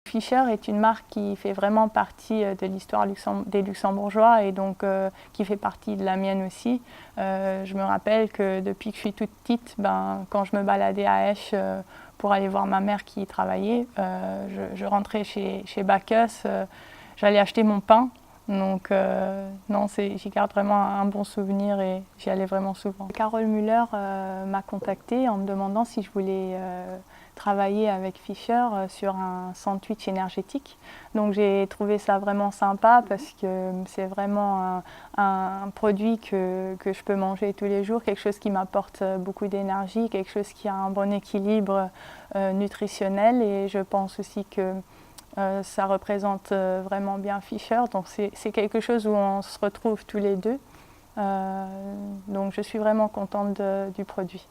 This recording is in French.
Fischer est une marque qui fait vraiment partie de l'histoire des Luxembourgeois et donc qui fait partie de la mienne aussi. Je me rappelle que depuis que je suis toute petite, quand je me baladais à Esch pour aller voir ma mère qui y travaillait, je rentrais chez Bacchus, j'allais acheter mon pain. Donc non, j'y garde vraiment un bon souvenir et j'y allais vraiment souvent. Carole Müller m'a contactée en me demandant si je voulais travailler avec Fischer sur un sandwich énergétique. Donc j'ai trouvé ça vraiment sympa parce que c'est vraiment un produit que je peux manger tous les jours, quelque chose qui m'apporte beaucoup d'énergie, quelque chose qui a un bon équilibre nutritionnel et je pense aussi que ça représente vraiment bien Fischer, donc c'est quelque chose où on se retrouve tous les deux. Donc je suis vraiment contente du produit.